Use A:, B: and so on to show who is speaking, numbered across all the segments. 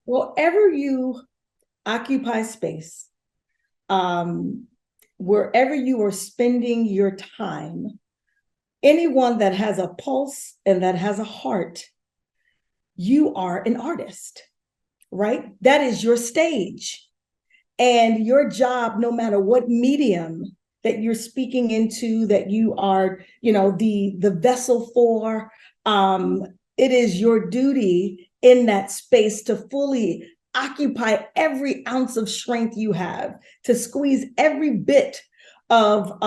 A: wherever you occupy space, um, wherever you are spending your time, anyone that has a pulse and that has a heart, you are an artist, right? That is your stage. And your job, no matter what medium that you're speaking into, that you are, the vessel for, um, it is your duty in that space to fully occupy every ounce of strength you have, to squeeze every bit of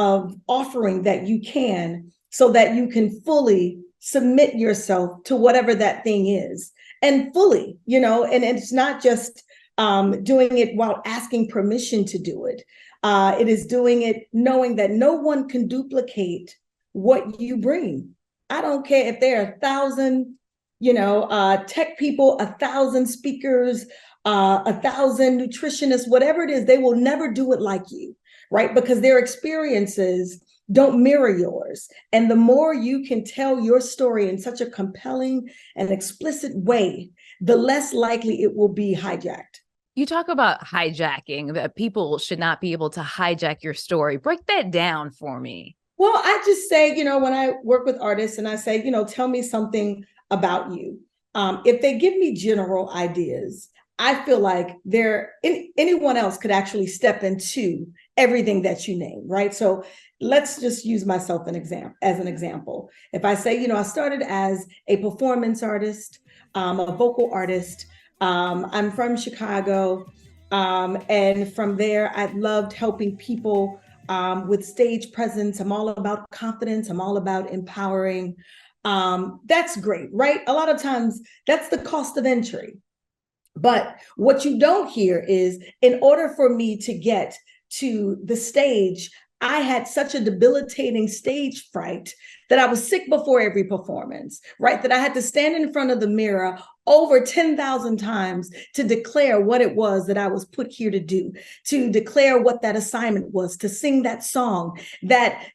A: offering that you can, so that you can fully submit yourself to whatever that thing is, and fully, and it's not just doing it while asking permission to do it. It is doing it knowing that no one can duplicate what you bring. I don't care if there are 1,000, tech people, 1,000 speakers, 1,000 nutritionists, whatever it is, they will never do it like you, right? Because their experiences don't mirror yours. And the more you can tell your story in such a compelling and explicit way, the less likely it will be hijacked.
B: You talk about hijacking, that people should not be able to hijack your story. Break that down for me.
A: Well, I just say, when I work with artists and I say, tell me something about you. If they give me general ideas, I feel like anyone else could actually step into everything that you name, right? So let's just use myself as an example. If I say, I started as a performance artist, a vocal artist. I'm from Chicago. And from there, I loved helping people with stage presence. I'm all about confidence. I'm all about empowering. That's great, right? A lot of times that's the cost of entry. But what you don't hear is, in order for me to get to the stage, I had such a debilitating stage fright that I was sick before every performance, right? That I had to stand in front of the mirror over 10,000 times to declare what it was that I was put here to do, to declare what that assignment was, to sing that song that,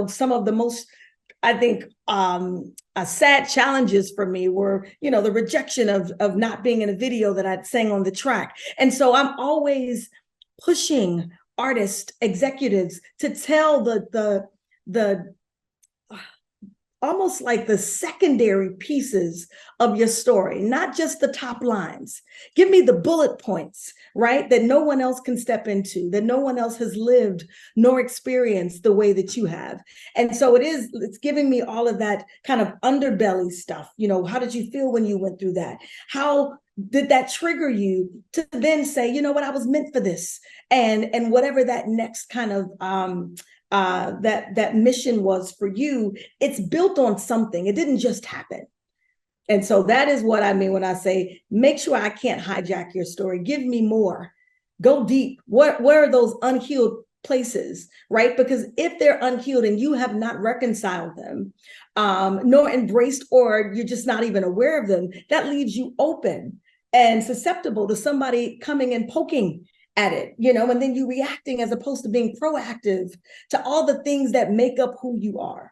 A: some of the most, I think, sad challenges for me were, the rejection of not being in a video that I'd sang on the track. And so I'm always pushing artists, executives to tell the almost like the secondary pieces of your story, not just the top lines. Give me the bullet points, right? That no one else can step into, that no one else has lived nor experienced the way that you have. And so it's giving me all of that kind of underbelly stuff. How did you feel when you went through that? How did that trigger you to then say, you know what, I was meant for this? And whatever that next kind of that mission was for you, it's built on something. It didn't just happen. And so that is what I mean when I say, make sure I can't hijack your story. Give me more. Go deep. Where are those unhealed places, right? Because if they're unhealed and you have not reconciled them, nor embraced, or you're just not even aware of them, that leaves you open and susceptible to somebody coming and poking at it, and then you reacting as opposed to being proactive to all the things that make up who you are.